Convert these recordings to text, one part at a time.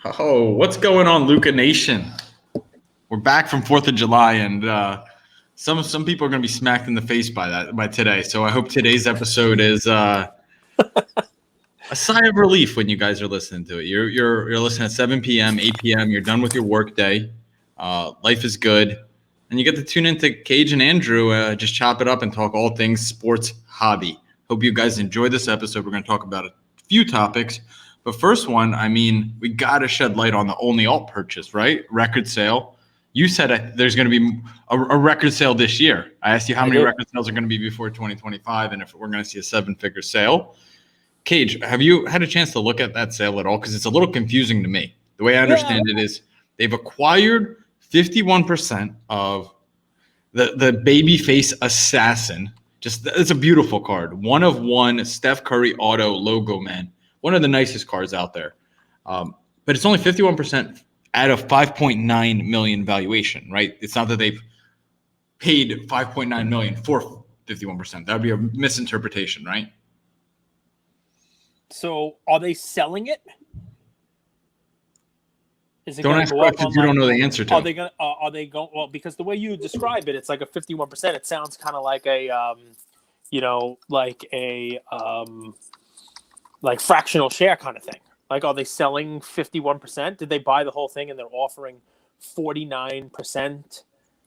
Oh, what's going on, Luka Nation? We're back from 4th of July, and some people are going to be smacked in the face by today. So I hope today's episode is a sigh of relief when you guys are listening to it. You're listening at 7 p.m., 8 p.m. You're done with your work day. Life is good, and you get to tune into Cage and Andrew. Just chop it up and talk all things sports hobby. Hope you guys enjoy this episode. We're going to talk about a few topics. But first one, we got to shed light on the only alt purchase, right? Record sale. You said there's going to be a record sale this year. I asked you how many record sales are going to be before 2025 and if we're going to see a 7-figure sale. Cage, have you had a chance to look at that sale at all? Because it's a little confusing to me. The way I understand it is they've acquired 51% of the babyface assassin. It's a beautiful card. One of one Steph Curry auto logo, man. One of the nicest cards out there. But it's only 51% out of 5.9 million valuation, right? It's not that they've paid 5.9 million for 51%. That would be a misinterpretation, right? So are they selling it? Is it don't ask questions you don't know the answer to. Are they going? Well, because the way you describe it, it's like a 51%. It sounds kind of like like fractional share kind of thing. Like, are they selling 51%? Did they buy the whole thing and they're offering 49%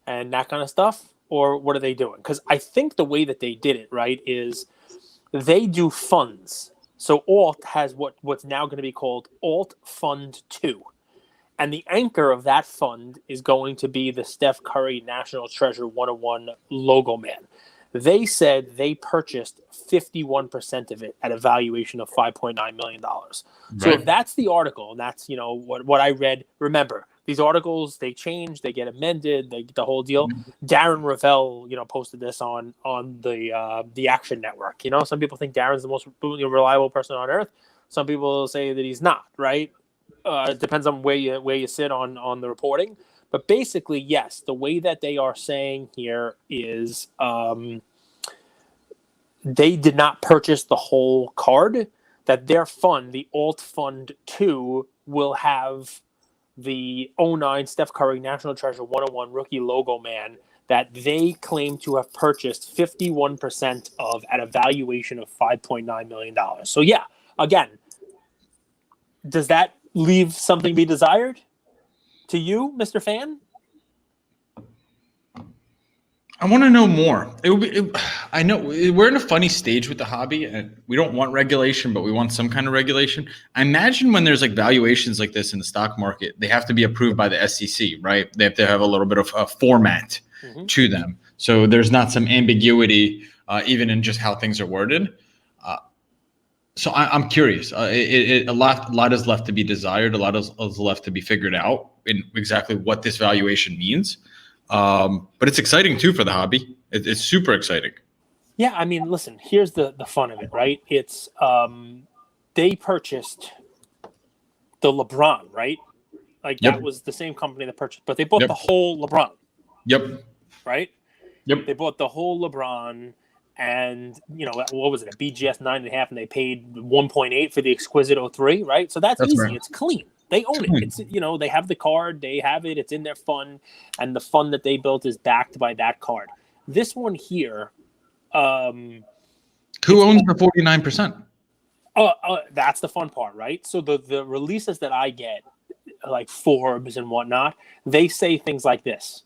and that kind of stuff? Or what are they doing? Because I think the way that they did it, right, is they do funds. So Alt has what's now going to be called Alt Fund 2. And the anchor of that fund is going to be the Steph Curry National Treasure 101 logo man. They said they purchased 51% of it at a valuation of $5.9 million. So if that's the article, and that's what I read. Remember, these articles, they change, they get amended, the whole deal. Darren Ravel, posted this on the Action Network. Some people think Darren's the most reliable person on earth. Some people say that he's not. Right? It depends on where you sit on the reporting. But basically, yes, the way that they are saying here is they did not purchase the whole card, that their fund, the Alt Fund 2, will have the 09 Steph Curry National Treasure 101 rookie logo man that they claim to have purchased 51% of at a valuation of $5.9 million. So, yeah, again, does that leave something to be desired? To you, Mr. Fan? I want to know more. I know we're in a funny stage with the hobby, and we don't want regulation, but we want some kind of regulation. I imagine when there's like valuations like this in the stock market, they have to be approved by the SEC, right? They have to have a little bit of a format to them, so there's not some ambiguity even in just how things are worded. So I'm curious. A lot is left to be desired. A lot is left to be figured out in exactly what this valuation means. But it's exciting too for the hobby. It's super exciting. Yeah, I mean, listen. Here's the fun of it, right? It's they purchased the LeBron, right? Like that was the same company that purchased, but they bought the whole LeBron. Yep. Right. Yep. They bought the whole LeBron. And, what was it, a BGS 9.5, and they paid 1.8 for the Exquisite 03, right? So that's easy. Right. It's clean. They own it. It's, they have the card. They have it. It's in their fund. And the fund that they built is backed by that card. This one here. Who owns the 49%? That's the fun part, right? So the releases that I get, like Forbes and whatnot, they say things like this.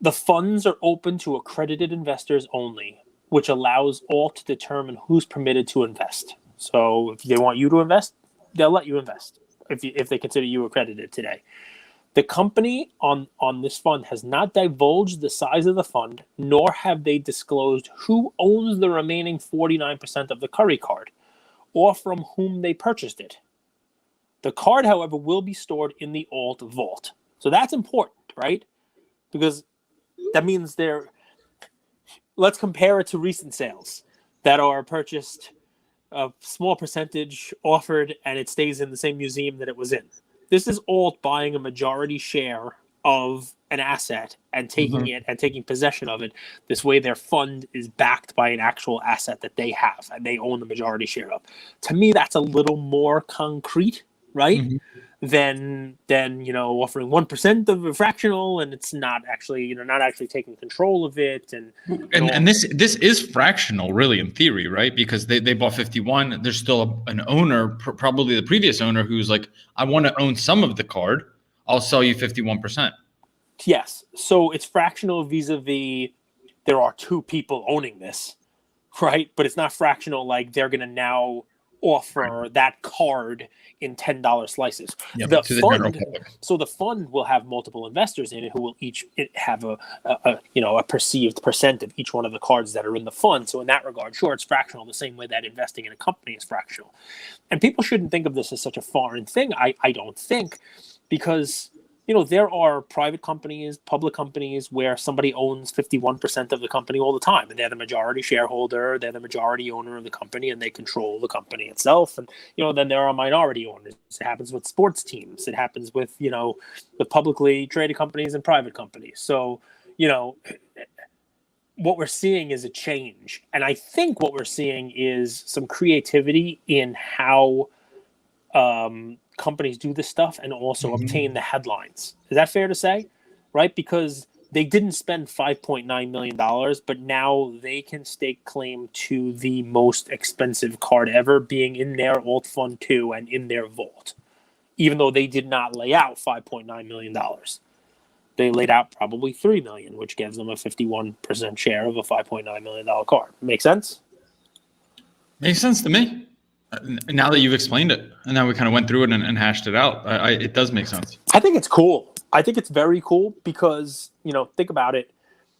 The funds are open to accredited investors only, which allows Alt to determine who's permitted to invest. So if they want you to invest, they'll let you invest if they consider you accredited today. The company on this fund has not divulged the size of the fund, nor have they disclosed who owns the remaining 49% of the Curry card or from whom they purchased it. The card, however, will be stored in the Alt vault. So that's important, right? Because that means let's compare it to recent sales that are purchased, a small percentage offered, and it stays in the same museum that it was in. This is Alt buying a majority share of an asset and taking it and taking possession of it. This way their fund is backed by an actual asset that they have and they own the majority share of. To me, that's a little more concrete, right? than offering 1% of a fractional, and it's not actually taking control of it, and this is fractional, really, in theory, right? Because they bought 51. There's still an owner, probably the previous owner, who's like, I want to own some of the card. I'll sell you 51%. Yes, so it's fractional vis-a-vis there are two people owning this, right? But it's not fractional like they're going to now offer that card in $10 slices. Yeah, The to the fund, general public. so the fund will have multiple investors in it who will each have a perceived percent of each one of the cards that are in the fund. So in that regard, sure, it's fractional the same way that investing in a company is fractional. And people shouldn't think of this as such a foreign thing. I don't think, because there are private companies, public companies where somebody owns 51% of the company all the time, and they're the majority shareholder, they're the majority owner of the company, and they control the company itself. And then there are minority owners. It happens with sports teams. It happens with the publicly traded companies and private companies. So what we're seeing is a change, and I think what we're seeing is some creativity in how companies do this stuff and also obtain the headlines. Is that fair to say? Right? Because they didn't spend $5.9 million, but now they can stake claim to the most expensive card ever being in their alt fund 2 and in their vault, even though they did not lay out $5.9 million. They laid out probably $3 million, which gives them a 51% share of a $5.9 million card. Make sense? Makes sense to me. Now that you've explained it, and now we kind of went through it and hashed it out, it does make sense. I think it's cool. I think it's very cool because, think about it.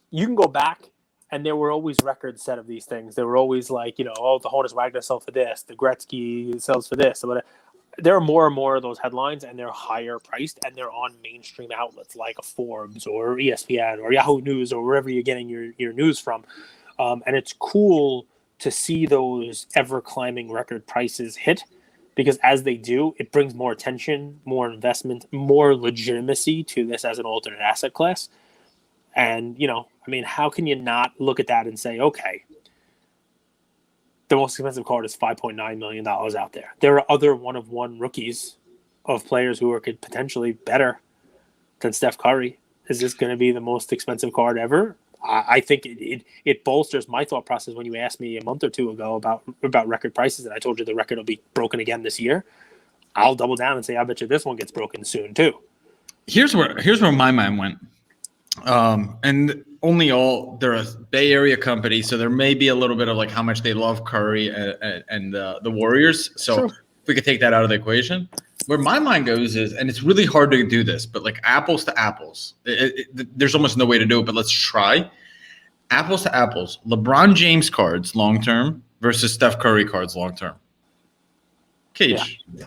You can go back, and there were always records set of these things. There were always like, the Honus Wagner sells for this, the Gretzky sells for this. There are more and more of those headlines, and they're higher priced, and they're on mainstream outlets like a Forbes or ESPN or Yahoo News or wherever you're getting your news from. And it's cool to see those ever climbing record prices hit, because as they do, it brings more attention, more investment, more legitimacy to this as an alternate asset class. And, how can you not look at that and say, okay, the most expensive card is $5.9 million out there. There are other one-of-one rookies of players who are potentially better than Steph Curry. Is this going to be the most expensive card ever? I think it bolsters my thought process when you asked me a month or two ago about record prices, and I told you the record will be broken again this year. I'll double down and say, I bet you this one gets broken soon too. Here's where my mind went. And they're a Bay Area company, so there may be a little bit of like how much they love Curry and the Warriors. So True. If we could take that out of the equation. Where my mind goes is, and it's really hard to do this, but like apples to apples, there's almost no way to do it, but let's try. Apples to apples, LeBron James cards long-term versus Steph Curry cards long-term. Cage, yeah.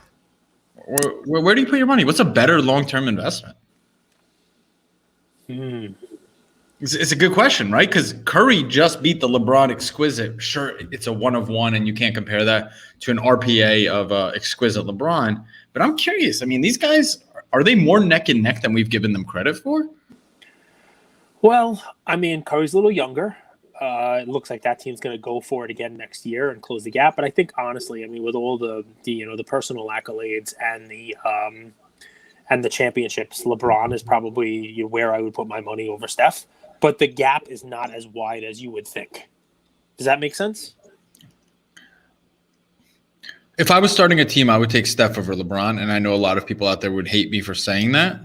Where do you put your money? What's a better long-term investment? It's a good question, right? Because Curry just beat the LeBron exquisite. Sure, it's a one-of-one, and you can't compare that to an RPA of exquisite LeBron. But I'm curious. I mean, these guys, are they more neck and neck than we've given them credit for? Well, I mean, Curry's a little younger. It looks like that team's going to go for it again next year and close the gap. But I think, honestly, I mean, with all the personal accolades and the championships, LeBron is probably where I would put my money over Steph. But the gap is not as wide as you would think. Does that make sense? If I was starting a team, I would take Steph over LeBron, and I know a lot of people out there would hate me for saying that.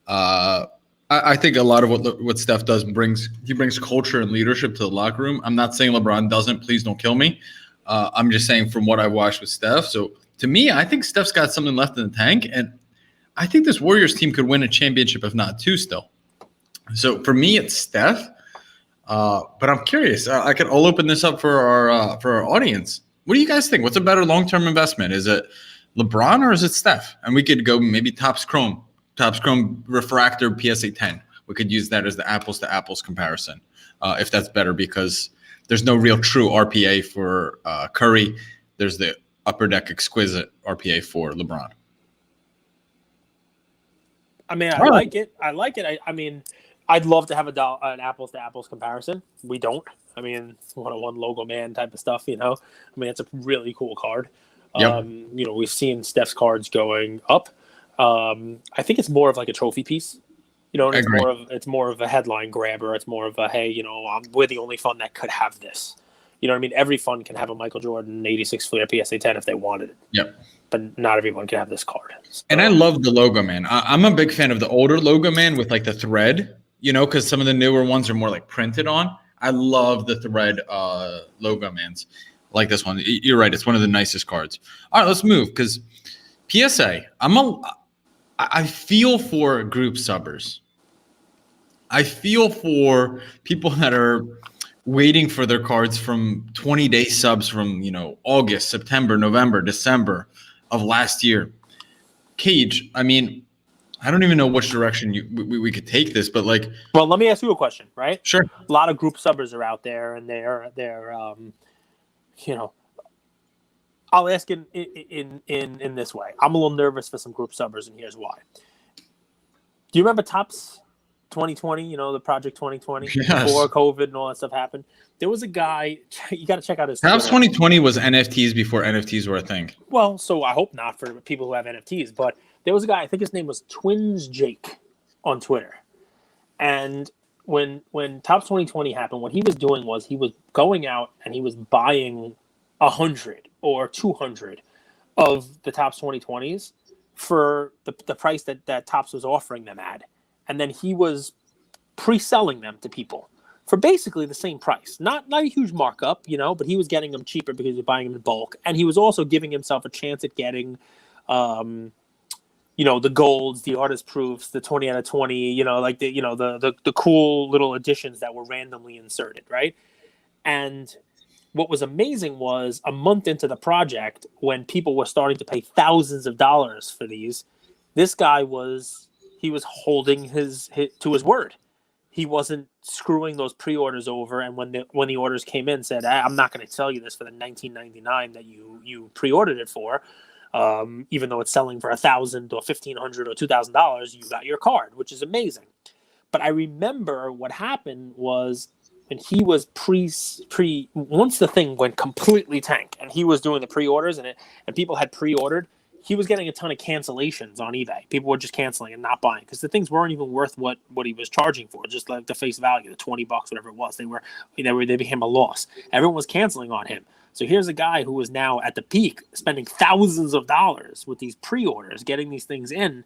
I think a lot of what Steph does brings culture and leadership to the locker room. I'm not saying LeBron doesn't. Please don't kill me. I'm just saying from what I watched with Steph. So to me, I think Steph's got something left in the tank, and I think this Warriors team could win a championship, if not two, still. So for me, it's Steph. But I'm curious. I'll open this up for our audience. What do you guys think? What's a better long-term investment? Is it LeBron or is it Steph? And we could go maybe Topps Chrome Refractor PSA 10. We could use that as the apples to apples comparison, if that's better, because there's no real true RPA for Curry. There's the Upper Deck exquisite RPA for LeBron. I mean, I like it. I mean, I'd love to have an apples to apples comparison. We don't. I mean, one logo man type of stuff, I mean, it's a really cool card. Yep. We've seen Steph's cards going up. I think it's more of like a trophy piece. You know, and I agree. it's more of a headline grabber. It's more of a, hey, you know, we're the only fund that could have this. You know what I mean? Every fund can have a Michael Jordan 86 Fleer PSA 10 if they wanted it. Yep. But not everyone can have this card. So, And I love the logo, man. I'm a big fan of the older logo, man, with like the thread, you know, because some of the newer ones are more like printed on. I love the thread logo, mans. Like this one. You're right. It's one of the nicest cards. All right, let's move because PSA. I feel for group subbers. I feel for people that are waiting for their cards from 20-day subs from, you know, August, September, November, December of last year. Cage, I mean, I don't even know which direction we could take this, but like, well, let me ask you a question, right? sure. A lot of group subbers are out there, and they're you know, I'll ask in this way. I'm a little nervous for some group subbers, and here's why. Do you remember Topps 2020? You know, the Project 2020 Yes. before COVID and all that stuff happened. There was a guy. You got to check out his. Perhaps 2020 was NFTs before NFTs were a thing. Well, so I hope not for people who have NFTs, but there was a guy. I think his name was Twins Jake on Twitter, and when Topps 2020 happened, what he was doing was he was going out and he was buying 100 or 200 of the Topps 2020s for the price that Topps was offering them at. And then he was pre-selling them to people for basically the same price. Not a huge markup, you know, but he was getting them cheaper because he was buying them in bulk. And he was also giving himself a chance at getting, you know, the golds, the artist proofs, the 20 out of 20, you know, like the cool little additions that were randomly inserted, right? And what was amazing was a month into the project, when people were starting to pay thousands of dollars for these, this guy was holding his to his word. He wasn't screwing those pre-orders over, and when the orders came in, said, I'm not going to sell you this for the $19.99 that you pre-ordered it for, even though it's selling for $1,000 or $1,500 or $2,000. You got your card, which is amazing. But I remember what happened was, and he was once the thing went completely tank and he was doing the pre-orders and people had pre-ordered, he was getting a ton of cancellations on eBay. People were just canceling and not buying because the things weren't even worth what he was charging for, just like the face value, the $20, whatever it was. They became a loss. Everyone was canceling on him. So here's a guy who is now at the peak, spending thousands of dollars with these pre-orders, getting these things in,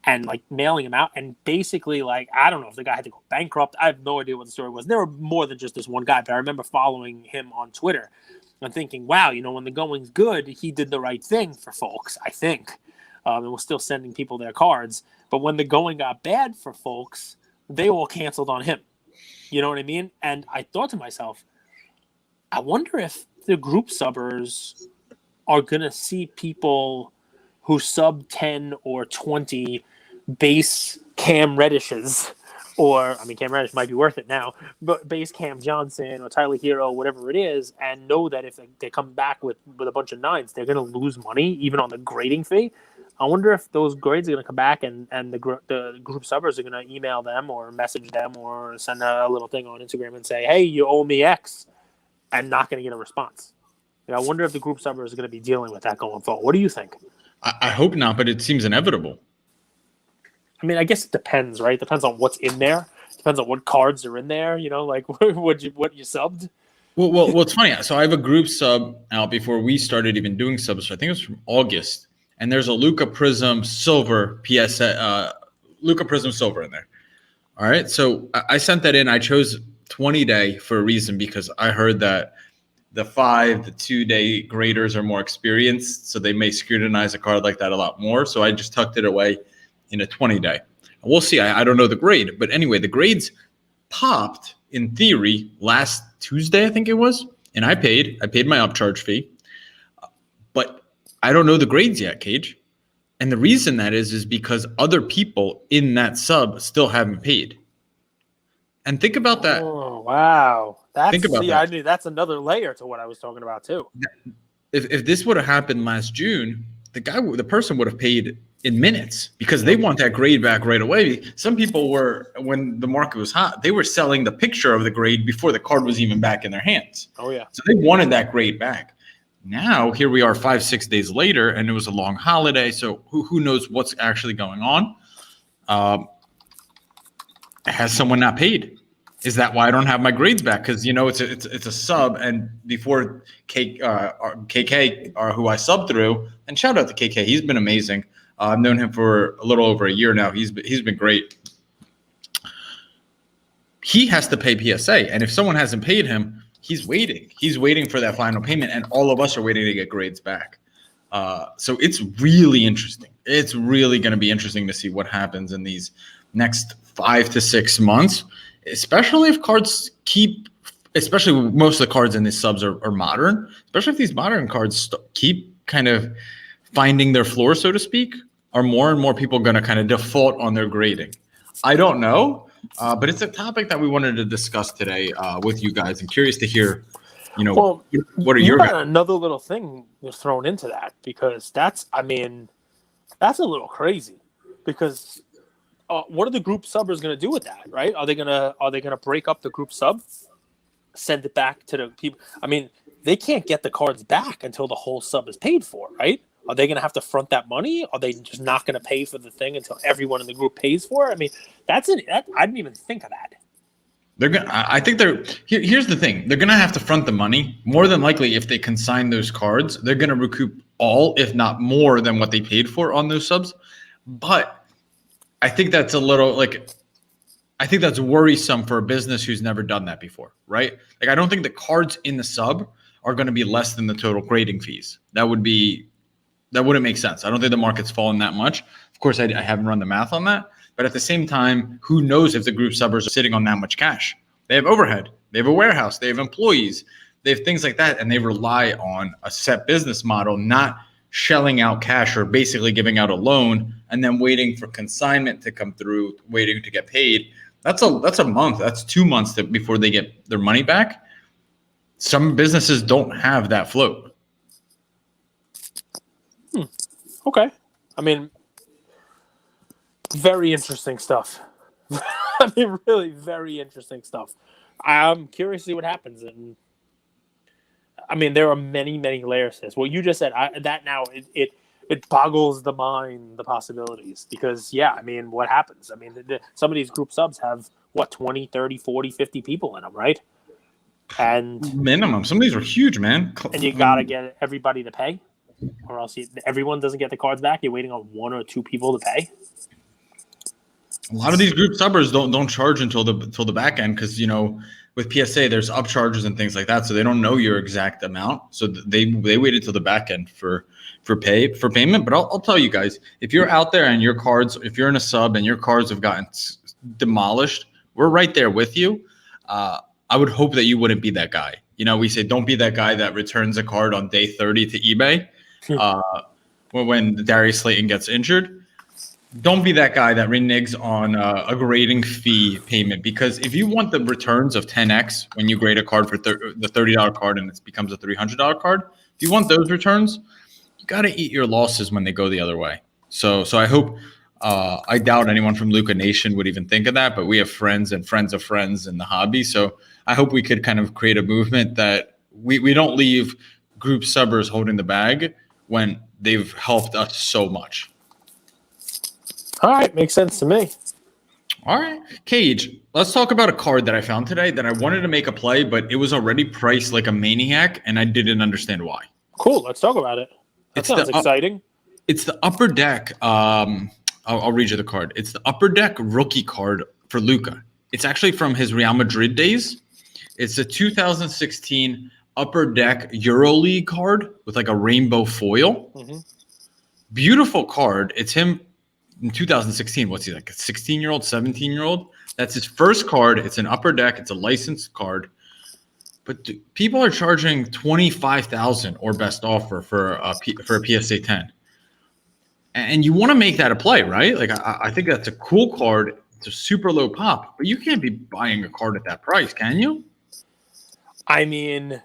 and like mailing them out, and basically, like, I don't know if the guy had to go bankrupt. I have no idea what the story was. There were more than just this one guy, but I remember following him on Twitter and thinking, wow, you know, when the going's good, he did the right thing for folks, I think. And was still sending people their cards. But when the going got bad for folks, they all canceled on him. You know what I mean? And I thought to myself, I wonder if the group subbers are going to see people who sub 10 or 20 base Cam Reddishes, or, I mean, Cam Reddish might be worth it now, but base Cam Johnson or Tyler Hero, whatever it is, and know that if they come back with a bunch of 9s, they're going to lose money, even on the grading fee. I wonder if those grades are going to come back and the group subbers are going to email them or message them or send a little thing on Instagram and say, hey, you owe me X, and not going to get a response. You know, I wonder if the group subbers are going to be dealing with that going forward. What do you think? I hope not, but it seems inevitable. I mean, I guess it depends, right? Depends on what's in there. Depends on what cards are in there. You know, like what you subbed. Well, it's funny. So I have a group sub out before we started even doing subs. So I think it was from August, and there's a Luka Prism Silver Luka Prism Silver in there. All right, so I sent that in. I chose 20-day for a reason, because I heard that the 2-day graders are more experienced, so they may scrutinize a card like that a lot more. So I just tucked it away in a 20-day. We'll see. I don't know the grade, but anyway, the grades popped in theory last Tuesday, I think it was, and I paid my upcharge fee, but I don't know the grades yet, Cage. And the reason that is because other people in that sub still haven't paid. And think about that. Oh, wow. Think about that. I knew that's another layer to what I was talking about too. If this would have happened last June, the person would have paid in minutes, because they want that grade back right away. Some people were, when the market was hot, they were selling the picture of the grade before the card was even back in their hands. Oh yeah. So they wanted that grade back. Now, here we are 5-6 days later, and it was a long holiday, so who knows what's actually going on? Has someone not paid? Is that why I don't have my grades back? Because it's a sub, and before KK, who I subbed through, and shout out to KK, he's been amazing. I've known him for a little over a year now. He's been great. He has to pay PSA, and if someone hasn't paid him, he's waiting. He's waiting for that final payment, and all of us are waiting to get grades back. So it's really interesting. It's really going to be interesting to see what happens in these next 5 to 6 months, especially if cards especially most of the cards in these subs are modern, especially if these modern cards keep kind of finding their floor, so to speak. Are more and more people going to kind of default on their grading? I don't know, but it's a topic that we wanted to discuss today with you guys. I'm curious to hear, what are your another little thing was thrown into that, because that's a little crazy, because what are the group subbers going to do with that, right? Are they gonna break up the group sub, send it back to the people? I mean, they can't get the cards back until the whole sub is paid for, right? Are they going to have to front that money? Are they just not going to pay for the thing until everyone in the group pays for it? I mean, I didn't even think of that. Here's the thing. They're going to have to front the money. More than likely, if they consign those cards, they're going to recoup all, if not more, than what they paid for on those subs. But I think that's I think that's worrisome for a business who's never done that before, right? Like, I don't think the cards in the sub are going to be less than the total grading fees. That wouldn't make sense. I don't think the market's fallen that much. Of course, I haven't run the math on that. But at the same time, who knows if the group subbers are sitting on that much cash? They have overhead. They have a warehouse. They have employees. They have things like that. And they rely on a set business model, not shelling out cash or basically giving out a loan and then waiting for consignment to come through, waiting to get paid. That's a month. That's 2 months before they get their money back. Some businesses don't have that float. Okay. I mean, very interesting stuff. I mean, really very interesting stuff. I'm curious to see what happens. And I mean, there are many, many layers to this. What you just said, it boggles the mind, the possibilities. Because, yeah, I mean, what happens? I mean, some of these group subs have, 20, 30, 40, 50 people in them, right? And minimum. Some of these are huge, man. And you got to get everybody to pay, or else everyone doesn't get the cards back. You're waiting on 1 or 2 people to pay. A lot of these group subbers don't charge until the back end, because with PSA there's upcharges and things like that, so they don't know your exact amount. So they waited till the back end for payment. But I'll tell you guys, if you're out there and your cards, if you're in a sub and your cards have gotten demolished, we're right there with you. I would hope that you wouldn't be that guy. We say don't be that guy that returns a card on day 30 to eBay when Darius Slayton gets injured. Don't be that guy that reneges on a grading fee payment, because if you want the returns of 10x when you grade a card for the $30 card and it becomes a $300 card, if you want those returns, you got to eat your losses when they go the other way. So I hope I doubt anyone from Luka Nation would even think of that, but we have friends and friends of friends in the hobby. So I hope we could kind of create a movement that we don't leave group subbers holding the bag when they've helped us so much. All right, makes sense to me. All right, Cage, let's talk about a card that I found today that I wanted to make a play, but it was already priced like a maniac, and I didn't understand why. Cool, let's talk about it. That sounds exciting. It's the Upper Deck. I'll read you the card. It's the Upper Deck rookie card for Luka. It's actually from his Real Madrid days. It's a 2016 Upper Deck EuroLeague card with like a rainbow foil. Mm-hmm. Beautiful card. It's him in 2016. What's he, like a 16-year-old, 17-year-old? That's his first card. It's an Upper Deck. It's a licensed card. But people are charging $25,000 or best offer for a PSA 10. And you want to make that a play, right? Like, I think that's a cool card. It's a super low pop, but you can't be buying a card at that price, can you? I mean,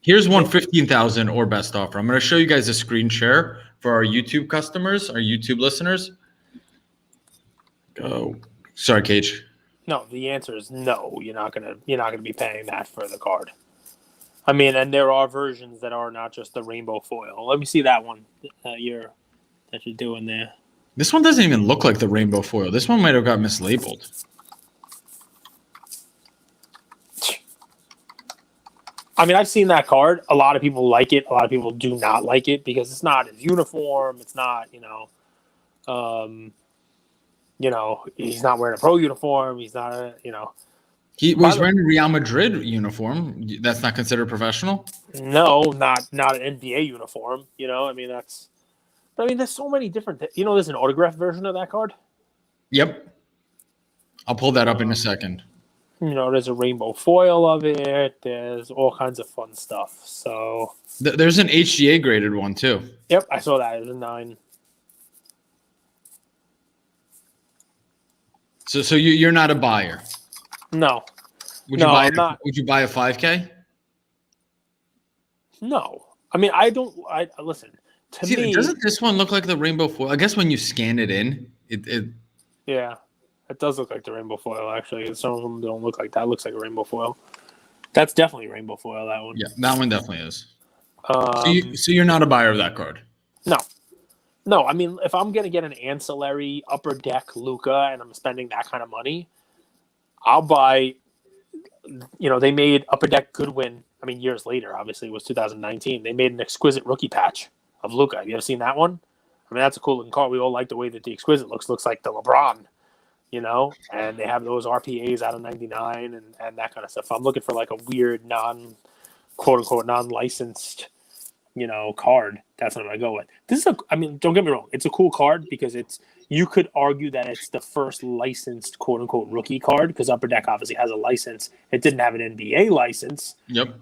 here's one 15,000 or best offer. I'm going to show you guys a screen share for our YouTube customers, our YouTube listeners. Go. Sorry, Cage. No, the answer is no. You're not gonna be paying that for the card. I mean, and there are versions that are not just the rainbow foil. Let me see that one that you're doing there. This one doesn't even look like the rainbow foil. This one might have got mislabeled. I mean, I've seen that card. A lot of people like it. A lot of people do not like it because it's not his uniform. It's not, he's not wearing a pro uniform. He's not, He was wearing a Real Madrid uniform. That's not considered professional? No, not an NBA uniform. There's so many different. There's an autographed version of that card. Yep. I'll pull that up in a second. There's a rainbow foil of it. There's all kinds of fun stuff. So there's an HGA graded one too. Yep, I saw that. It was a 9. So you're not a buyer? No. Would you buy Would you buy a 5K? No. I mean, I don't. Listen. To me, doesn't this one look like the rainbow foil? I guess when you scan it in, it. Yeah, it does look like the rainbow foil. Actually, some of them don't look like that. It looks like a rainbow foil. That's definitely rainbow foil. That one. Yeah, that one definitely is. So you're not a buyer of that card? No. I mean, if I'm gonna get an ancillary upper deck Luka and I'm spending that kind of money, I'll buy. They made upper deck Goodwin. I mean, years later, obviously, it was 2019. They made an exquisite rookie patch of Luka. Have you ever seen that one? I mean, that's a cool looking card. We all like the way that the exquisite looks. Looks like the LeBron, and they have those RPAs out of 99 and that kind of stuff. I'm looking for like a weird quote unquote non-licensed, card. That's what I'm gonna go with. Don't get me wrong. It's a cool card because you could argue that it's the first licensed quote unquote rookie card because Upper Deck obviously has a license. It didn't have an NBA license. Yep.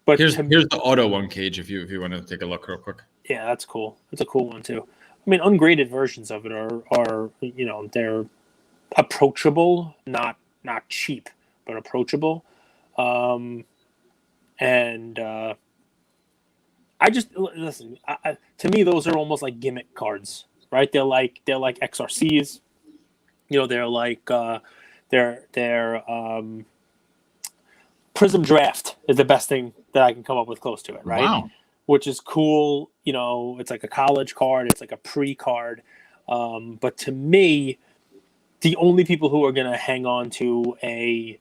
But here's the auto one, Cage, if you want to take a look real quick. Yeah, that's cool. It's a cool one too. I mean, ungraded versions of it are they're approachable, not cheap, but approachable. I just listen. To me, those are almost like gimmick cards, right? They're like XRCs. They're like Prism Draft is the best thing that I can come up with close to it, right? Wow. Which is cool. It's like a college card. It's like a pre-card. But to me, the only people who are going to hang on to a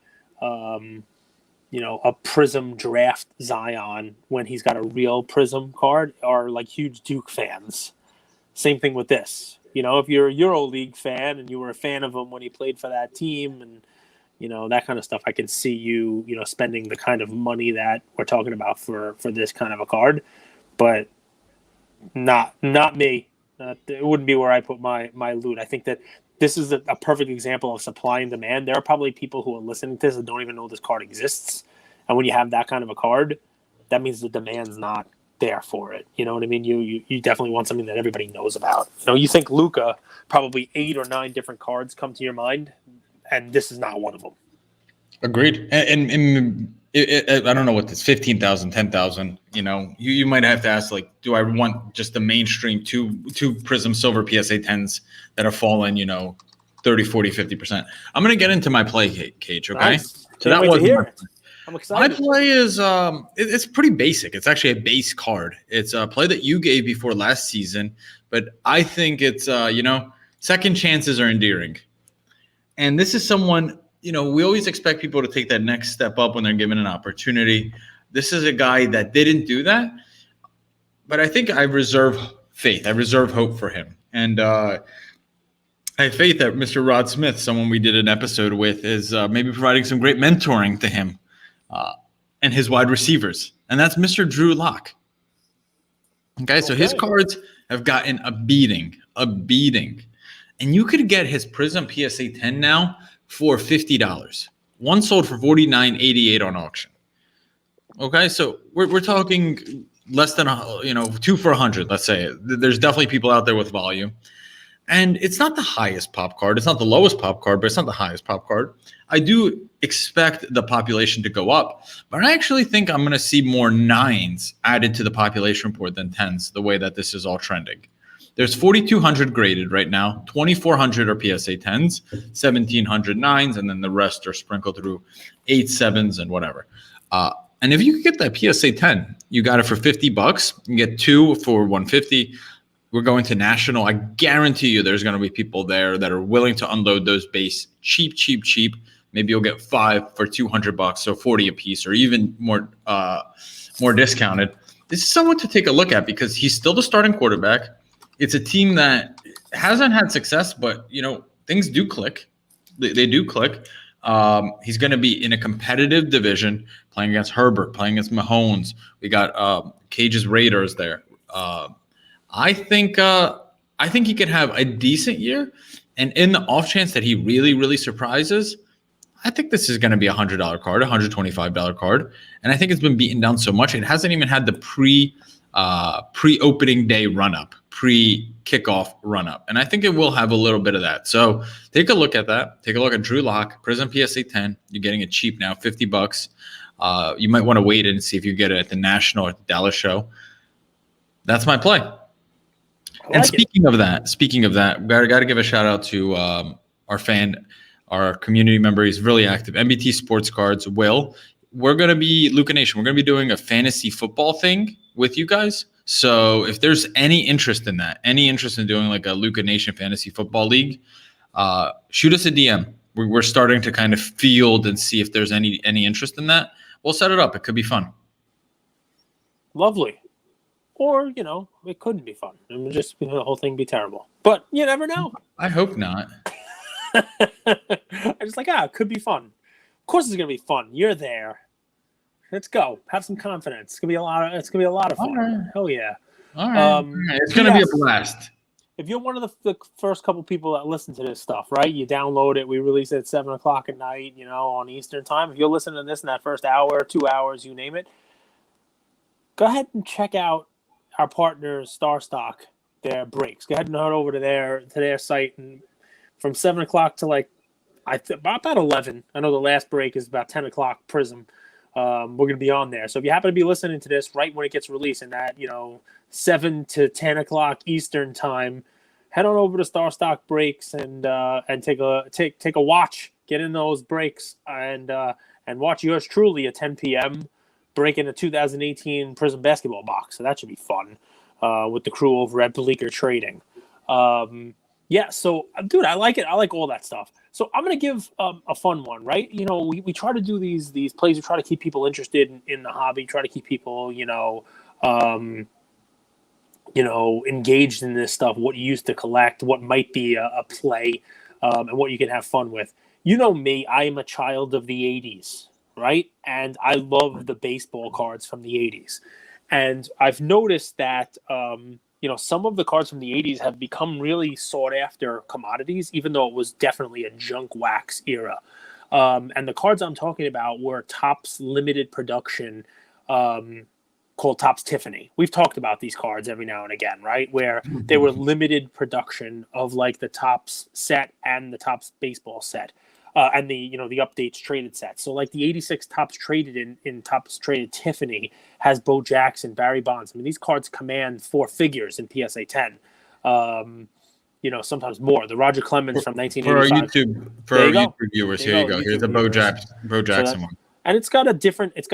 Prism Draft Zion when he's got a real Prism card are like huge Duke fans. Same thing with this. If you're a EuroLeague fan and you were a fan of him when he played for that team and that kind of stuff, I can see you, spending the kind of money that we're talking about for this kind of a card, but not me. It wouldn't be where I put my loot. I think that this is a perfect example of supply and demand. There are probably people who are listening to this that don't even know this card exists. And when you have that kind of a card, that means the demand's not there for it. You know what I mean? You definitely want something that everybody knows about. You think Luka, probably 8 or 9 different cards come to your mind, and this is not one of them. Agreed. And I don't know what this 15,000, 10,000. You might have to ask, like, do I want just the mainstream two Prism Silver PSA 10s that are falling, 30, 40, 50%? I'm gonna get into my play, Cage. Okay, nice. So that was I'm excited. My play is it's pretty basic. It's actually a base card. It's a play that you gave before last season, but I think it's second chances are endearing. And this is someone, we always expect people to take that next step up when they're given an opportunity. This is a guy that didn't do that, but I think I reserve faith. I reserve hope for him. And I have faith that Mr. Rod Smith, someone we did an episode with, is maybe providing some great mentoring to him and his wide receivers. And that's Mr. Drew Lock. Okay, so his cards have gotten a beating. And you could get his Prism PSA 10 now for $50. One sold for $49.88 on auction. Okay, so we're talking less than 2 for $100. Let's say there's definitely people out there with volume, and it's not the highest pop card. It's not the lowest pop card, but it's not the highest pop card. I do expect the population to go up, but I actually think I'm going to see more 9s added to the population report than 10s. The way that this is all trending. There's 4,200 graded right now. 2,400 are PSA 10s, 1,700 9s, and then the rest are sprinkled through 8 7s and whatever. And if you could get that PSA 10, you got it for $50. You get 2 for $150. We're going to national. I guarantee you there's going to be people there that are willing to unload those base cheap. Maybe you'll get 5 for $200, so 40 a piece, or even more discounted. This is someone to take a look at because he's still the starting quarterback. It's a team that hasn't had success, but things do click. They do click. He's going to be in a competitive division, playing against Herbert, playing against Mahomes. We got Cage's Raiders there. I think he could have a decent year, and in the off chance that he really, really surprises, I think this is going to be a $100 card, a $125 card, and I think it's been beaten down so much it hasn't even had the pre-opening day run-up, pre-kickoff run-up, and I think it will have a little bit of that. So take a look at that. Take a look at Drew Lock, Prism PSA 10. You're getting it cheap now, $50. You might want to wait and see if you get it at the National or at the Dallas show. That's my play. And speaking of that, got to give a shout out to our community member. He's really active. MBT Sports Cards. Will, we're going to be Luka Nation. We're going to be doing a fantasy football thing with you guys. So if there's any interest in that, any interest in doing like a Luka Nation fantasy football league, shoot us a DM. We're starting to kind of field and see if there's any interest in that. We'll set it up. It could be fun. Lovely. Or, it couldn't be fun. It would just the whole thing be terrible. But you never know. I hope not. I'm just like, it could be fun. Of course it's gonna be fun. You're there. Let's go. Have some confidence. It's gonna be a lot of fun. Right. Hell yeah. All right. It's gonna be a blast. If you're one of the first couple people that listen to this stuff, right? You download it. We release it at 7:00 at night, on Eastern time. If you're listening to this in that first hour, 2 hours, you name it, go ahead and check out our partners, StarStock, their breaks. Go ahead and head over to their site, and from 7:00 to about 11. I know the last break is about 10:00 Prism. We're gonna be on there. So if you happen to be listening to this right when it gets released, in that 7 to 10:00 Eastern time, head on over to StarStock Breaks and take a watch. Get in those breaks and watch yours truly at 10 p.m. breaking a 2018 Prism basketball box. So that should be fun with the crew over at Bleecker Trading. So, dude, I like it. I like all that stuff. So I'm going to give a fun one, right? We try to do these plays. We try to keep people interested in the hobby, try to keep people, engaged in this stuff, what you used to collect, what might be a play, and what you can have fun with. You know me, I am a child of the 80s. Right? And I love the baseball cards from the 80s. And I've noticed that, some of the cards from the 80s have become really sought after commodities, even though it was definitely a junk wax era. And the cards I'm talking about were Topps limited production, called Topps Tiffany. We've talked about these cards every now and again, right? Where they were limited production of like the Topps set and the Topps baseball set. And the updates traded set. So like the 86 Topps traded in Topps traded Tiffany has Bo Jackson, Barry Bonds. I mean, these cards command 4 figures in PSA 10. Sometimes more. The Roger Clemens from 1985. For our YouTube viewers, here you go. Here's the Bo Jackson one. And it's got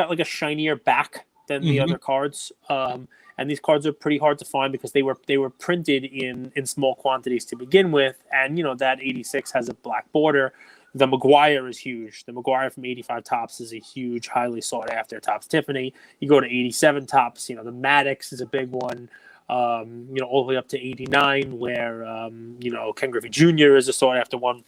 like a shinier back than the other cards. And these cards are pretty hard to find because they were printed in small quantities to begin with. And that 86 has a black border. The McGuire is huge. The McGuire from 85 Topps is a huge, highly sought after Topps Tiffany. You go to 87 Topps, the Maddox is a big one. All the way up to 89, where Ken Griffey Jr. is a sought after one. And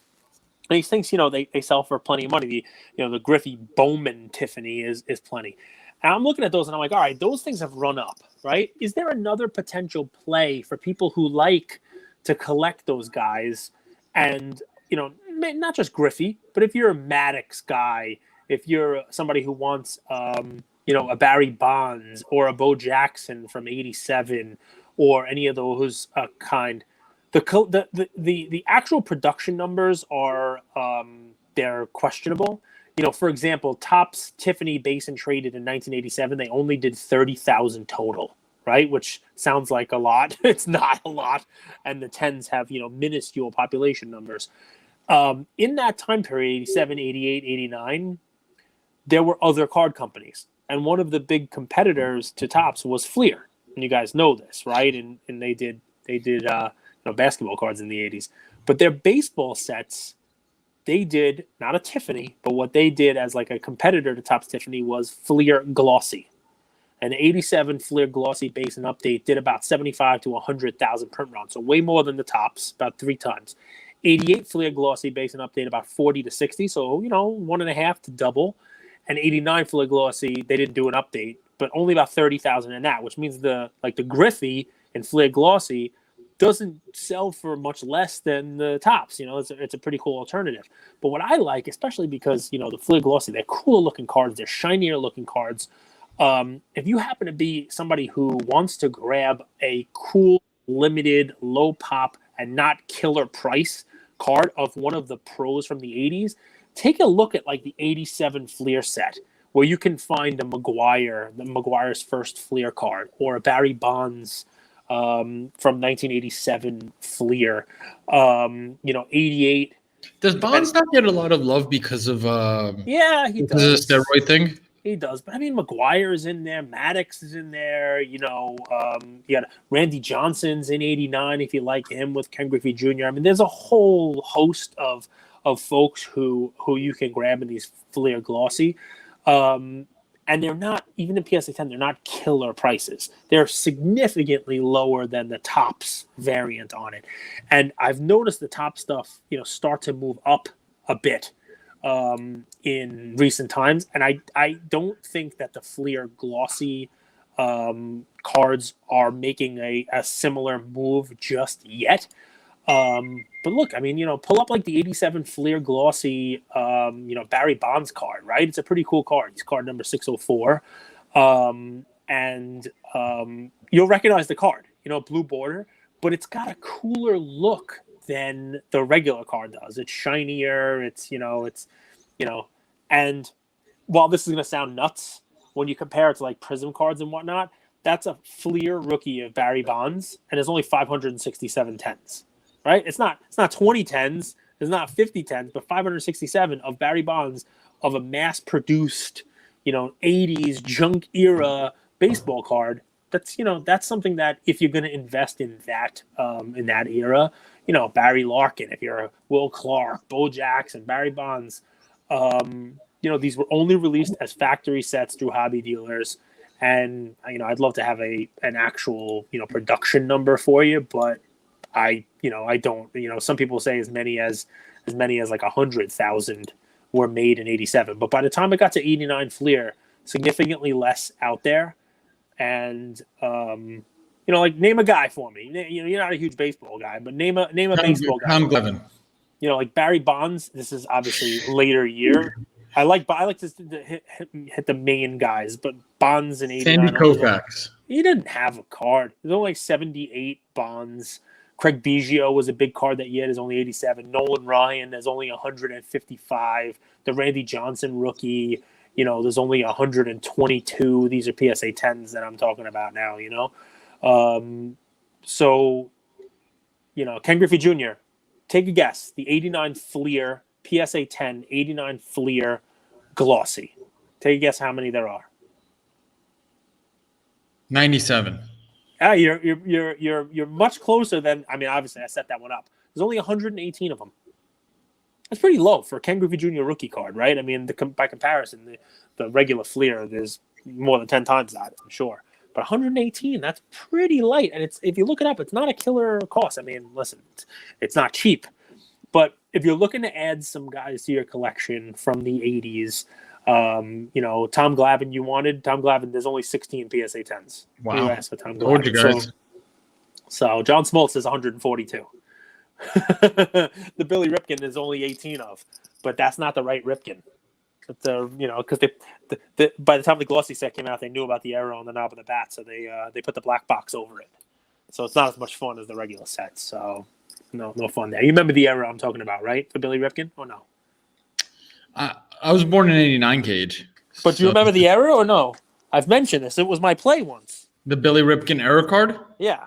these things, they sell for plenty of money. The Griffey Bowman Tiffany is plenty. And I'm looking at those and I'm like, all right, those things have run up, right? Is there another potential play for people who like to collect those guys and not just Griffey, but if you're a Maddox guy, if you're somebody who wants, a Barry Bonds or a Bo Jackson from 87 or any of those kind, the actual production numbers are they're questionable. For example, Topps Tiffany base and traded in 1987, they only did 30,000 total. Right, which sounds like a lot. It's not a lot, and the 10s have minuscule population numbers. In that time period, 87, 88, 89, there were other card companies. And one of the big competitors to Topps was Fleer, and you guys know this, right? And they did basketball cards in the 80s, but their baseball sets, they did not a Tiffany, but what they did as like a competitor to Topps Tiffany was Fleer Glossy. An 87 Fleer Glossy base and update did about 75 to 100,000 print runs, so way more than the Topps, about 3 times. 88 Fleer Glossy base and update about 40 to 60, so 1.5 to double. And 89 Fleer Glossy, they didn't do an update, but only about 30,000 in that, which means the Griffey and Fleer Glossy doesn't sell for much less than the Topps. It's a pretty cool alternative. But what I like, especially because the Fleer Glossy, they're cooler looking cards, they're shinier looking cards. If you happen to be somebody who wants to grab a cool, limited, low pop, and not killer price card of one of the pros from the 80s, take a look at like the 87 Fleer set, where you can find a McGuire's first Fleer card, or a Barry Bonds from 1987 Fleer. 88. Does Bonds not get a lot of love because of he does. the steroid thing? He does, but I mean, McGuire is in there, Maddox is in there. You got Randy Johnson's in '89 if you like him, with Ken Griffey Jr. I mean, there's a whole host of folks who you can grab in these Fleer Glossy, and they're not, even in PSA 10, they're not killer prices. They're significantly lower than the Topps variant on it, and I've noticed the top stuff start to move up a bit in recent times, and I don't think that the Fleer Glossy cards are making a similar move just yet. But look, I mean, pull up like the 87 Fleer Glossy, Barry Bonds card, right? It's a pretty cool card. It's card number 604. And you'll recognize the card, blue border, but it's got a cooler look than the regular card does. It's shinier. And while this is going to sound nuts, when you compare it to like Prism cards and whatnot, that's a Fleer rookie of Barry Bonds, and there's only 567 tens, right? It's not 20 tens, it's not 50 tens, but 567 of Barry Bonds of a mass-produced, 80s junk era baseball card. That's something that if you're going to invest in that era, Barry Larkin, if you're Will Clark, Bo Jackson, Barry Bonds, these were only released as factory sets through hobby dealers. And, I'd love to have an actual, production number for you, but I don't, some people say as many as like 100,000 were made in 87. But by the time it got to 89 Fleer, significantly less out there. And, name a guy for me. You're not a huge baseball guy, but name a baseball guy. Tom Glavine. Like Barry Bonds. This is obviously later year. I like to hit the main guys, but Bonds in 89. Sandy Koufax. He didn't have a card. There's only like 78 Bonds. Craig Biggio was a big card that year. There's only 87. Nolan Ryan, there's only 155. The Randy Johnson rookie, there's only 122. These are PSA 10s that I'm talking about now, Ken Griffey Jr., take a guess. The 89 Fleer, PSA 10, 89 Fleer Glossy. Take a guess how many there are. 97. You're much closer than, obviously I set that one up. There's only 118 of them. That's pretty low for a Ken Griffey Jr. rookie card, right? By comparison, the regular Fleer, there's more than 10 times that, I'm sure. But 118, that's pretty light. And if you look it up, it's not a killer cost. Listen, it's not cheap. But if you're looking to add some guys to your collection from the 80s, Tom Glavine you wanted. Tom Glavine, there's only 16 PSA 10s. Wow. You asked for Tom Glavine. You guys. So John Smoltz is 142. The Billy Ripken is only 18 of. But that's not the right Ripken. Because by the time the Glossy set came out, they knew about the arrow on the knob of the bat, so they put the black box over it. So it's not as much fun as the regular set. So no fun there. You remember the arrow I'm talking about, right? For Billy Ripken, or no? I was born in '89, Cage. But do you remember the arrow or no? I've mentioned this. It was my play once. The Billy Ripken error card? Yeah.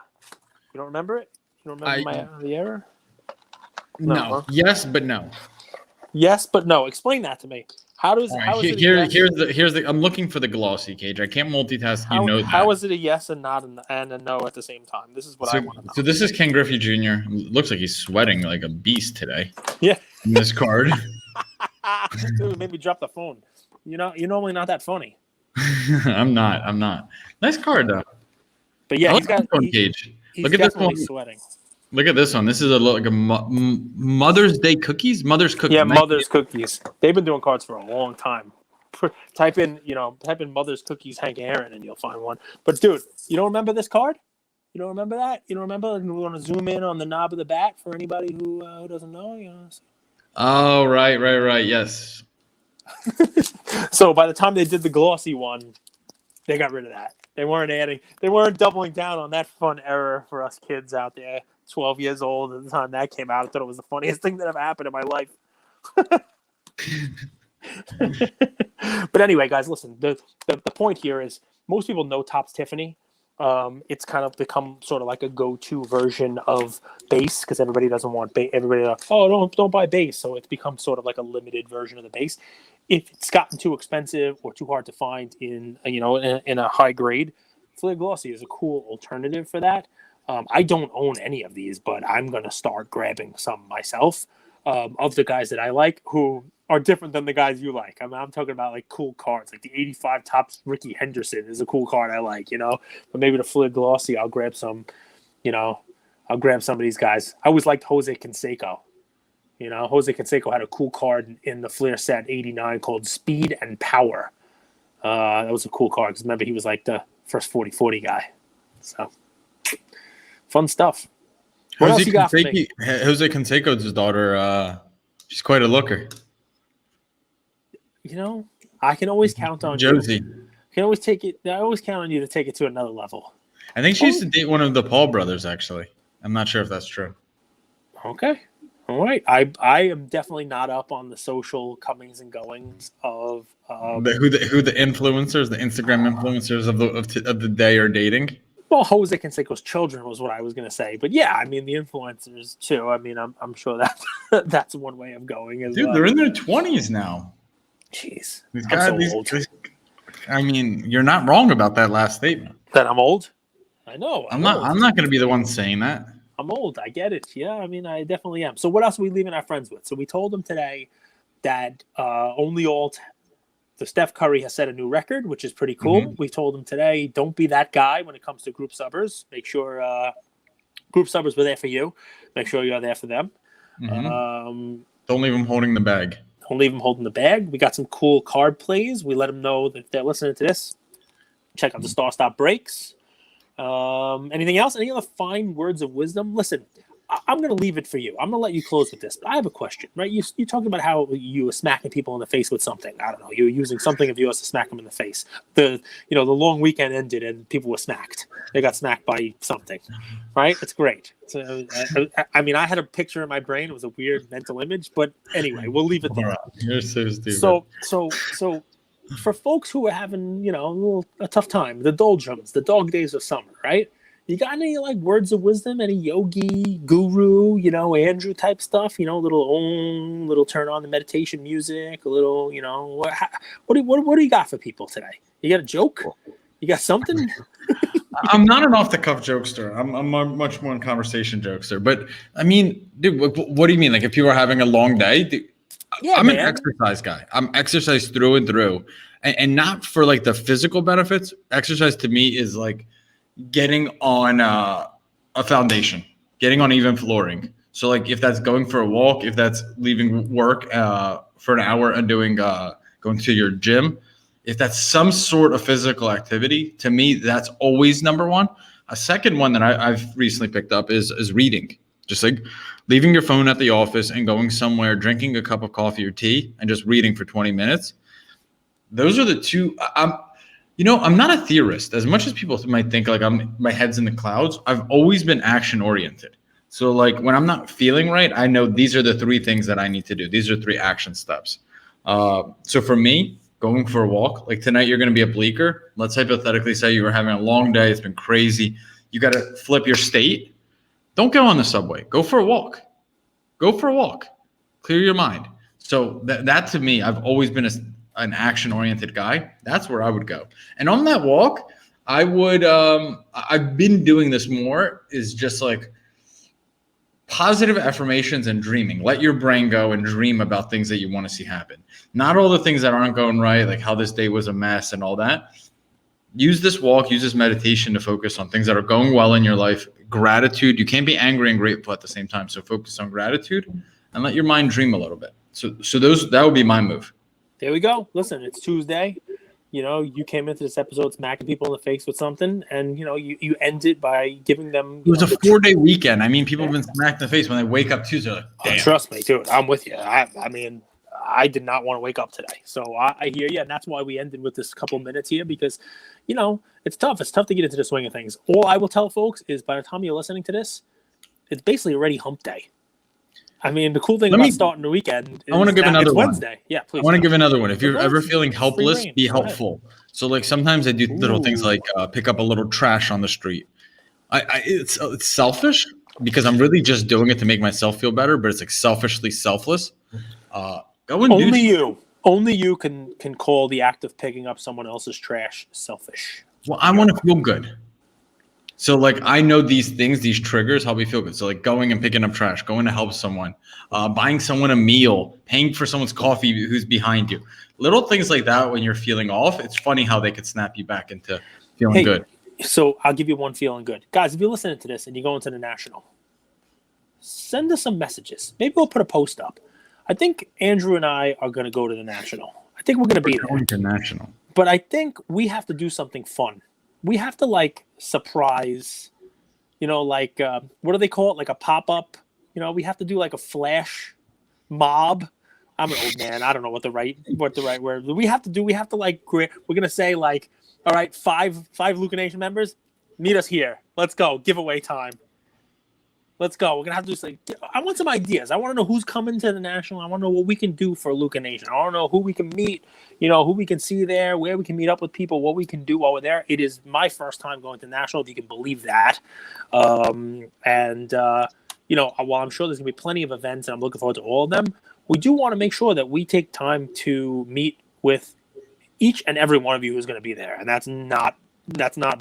You don't remember it? You don't remember the error? No. Huh? Yes, but no. Yes, but no. Explain that to me. How is it a yes? Here's the. I'm looking for the glossy, Cage. I can't multitask. How, you know how that. is it a yes and not and a no at the same time? This is what I want to know. So this is Ken Griffey Jr. Looks like he's sweating like a beast today. Yeah. In this card. It made me drop the phone. You're normally not that funny. I'm not. Nice card though. But yeah, he's Cage. Look at this one. Sweating. Look at this one. This is like a Mother's Day cookies. Mother's cookies. Yeah, Mother's cookies. They've been doing cards for a long time. Type in Mother's cookies Hank Aaron and you'll find one. But dude, you don't remember this card? You don't remember that? You don't remember? We want to zoom in on the knob of the bat for anybody who doesn't know. Oh, right. Yes. So by the time they did the glossy one, they got rid of that. They weren't doubling down on that fun error for us kids out there. 12 years old at the time that came out. I thought it was the funniest thing that ever happened in my life. But anyway, guys, listen. The point here is most people know Topps Tiffany. It's kind of become sort of like a go-to version of base because everybody doesn't want base. Everybody, don't buy base. So it's become sort of like a limited version of the base. If it's gotten too expensive or too hard to find in a high grade, Flair Glossy is a cool alternative for that. I don't own any of these, but I'm going to start grabbing some myself of the guys that I like who are different than the guys you like. I mean, I'm talking about like cool cards, like the 85 Topps Ricky Henderson is a cool card I like, but maybe the Flair Glossy, I'll grab some, I'll grab some of these guys. I always liked Jose Canseco. Jose Canseco had a cool card in the Flair set 89 called Speed and Power. That was a cool card because remember, he was like the first 40-40 guy. So fun stuff. What else you got for me? Jose Canseco's daughter, she's quite a looker. I can always count on Josie. You. I can always take it. I always count on you to take it to another level. I think she used to date one of the Paul brothers, actually. I'm not sure if that's true. Okay. All right. I am definitely not up on the social comings and goings of who the influencers, the Instagram influencers of the day are dating. Well, Jose Canseco's children was what I was going to say, but yeah, I mean the influencers too. I mean, I'm sure that that's one way of going as well. Dude, they're in their 20s now. Jeez, these guys. I mean, you're not wrong about that last statement. That I'm old. I know. I'm not going to be the one saying that. I'm old. I get it. Yeah, I mean, I definitely am. So what else are we leaving our friends with? So we told them today that the Steph Curry has set a new record, which is pretty cool. Mm-hmm. We told them today, don't be that guy when it comes to group subbers. Make sure group subbers were there for you. Make sure you're there for them. Mm-hmm. Don't leave them holding the bag. Don't leave them holding the bag. We got some cool card plays. We let them know that if they're listening to this, check out the Star Stop breaks. Anything else? Any other fine words of wisdom? Listen, I'm going to leave it for you. I'm going to let you close with this. But I have a question, right? You talked about how you were smacking people in the face with something. I don't know. You were using something of yours to smack them in the face. The long weekend ended and people were smacked. They got smacked by something, right? It's great. So, I mean, I had a picture in my brain. It was a weird mental image, but anyway, we'll leave it there. You're so stupid. So for folks who are having, a tough time, the doldrums, the dog days of summer, right? You got any words of wisdom, any yogi, guru, Andrew type stuff, little turn on the meditation music, a little, what do you got for people today? You got a joke? You got something? I'm not an off the cuff jokester. I'm much more a conversation jokester. But I mean, dude, what do you mean? Like if people are having a long day, dude, yeah, I'm an exercise guy. I'm exercise through and through, and not for the physical benefits. Exercise to me is getting on a foundation, getting on even flooring. So if that's going for a walk, if that's leaving work for an hour and doing going to your gym, if that's some sort of physical activity, to me, that's always number one. A second one that I've recently picked up is reading. Just leaving your phone at the office and going somewhere, drinking a cup of coffee or tea and just reading for 20 minutes. Those are the two. I'm not a theorist. As much as people might think my head's in the clouds, I've always been action oriented. So when I'm not feeling right, I know these are the three things that I need to do. These are three action steps. So for me, going for a walk, tonight you're going to be at Bleecker. Let's hypothetically say you were having a long day. It's been crazy. You got to flip your state. Don't go on the subway. Go for a walk. Go for a walk. Clear your mind. So that to me, I've always been an action-oriented guy, that's where I would go. And on that walk, I would I've been doing this more, is just like positive affirmations and dreaming. Let your brain go and dream about things that you want to see happen. Not all the things that aren't going right, like how this day was a mess and all that. Use this walk, use this meditation to focus on things that are going well in your life. Gratitude. You can't be angry and grateful at the same time. So focus on gratitude and let your mind dream a little bit. So that would be my move. There we go. Listen, it's Tuesday. You know, you came into this episode smacking people in the face with something, and you know, you end it by giving them. It was a 4-day weekend. I mean, people have been smacked in the face when they wake up Tuesday. Like, damn. Trust me, dude. I'm with you. I mean, I did not want to wake up today, so I hear you, and that's why we ended with this couple minutes here, because, you know, it's tough. It's tough to get into the swing of things. All I will tell folks is, by the time you're listening to this, it's basically already hump day. I mean, the cool thing about starting the weekend is I want to give another one. Wednesday. Yeah, please. I want to give another one. If you're ever feeling helpless, be helpful. So, like, sometimes I do little things like pick up a little trash on the street. It's selfish because I'm really just doing it to make myself feel better, but it's like selfishly selfless. Go and Only you can call the act of picking up someone else's trash selfish. Well, I want to feel good. So, like, I know these things, these triggers help me feel good. So, like, going and picking up trash, going to help someone, buying someone a meal, paying for someone's coffee who's behind you. Little things like that when you're feeling off, it's funny how they could snap you back into feeling good. So, I'll give you one feeling good. Guys, if you're listening to this and you're going to the National, send us some messages. Maybe we'll put a post up. I think Andrew and I are going to go to the National. I think we're going to be there. Going to National. But I think we have to do something fun. We have to, like, surprise, you know, like, what do they call it? Like a pop-up. You know, we have to do like a flash mob. I'm an old man. I don't know what the right word. We have to like, we're going to say like, all right, five Luka Nation members, meet us here. Let's go. Giveaway time. Let's go. We're going to have to do like, I want some ideas. I want to know who's coming to the National. I want to know what we can do for Luka Nation. I want to know who we can meet, you know, who we can see there, where we can meet up with people, what we can do while we're there. It is my first time going to National, if you can believe that. You know, while I'm sure there's going to be plenty of events and I'm looking forward to all of them, we do want to make sure that we take time to meet with each and every one of you who's going to be there. And that's not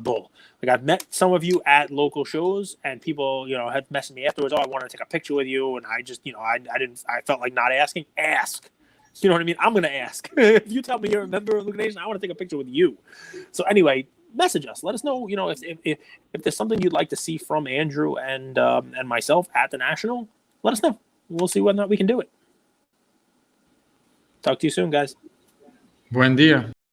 bull. Like, I've met some of you at local shows, and people, you know, have messaged me afterwards. Oh, I want to take a picture with you, and I just, you know, I felt like not asking. Ask. You know what I mean? I'm gonna ask. If you tell me you're a member of Luka Nation, I want to take a picture with you. So anyway, message us. Let us know. You know, if there's something you'd like to see from Andrew and myself at the National, let us know. We'll see whether or not we can do it. Talk to you soon, guys. Buen dia.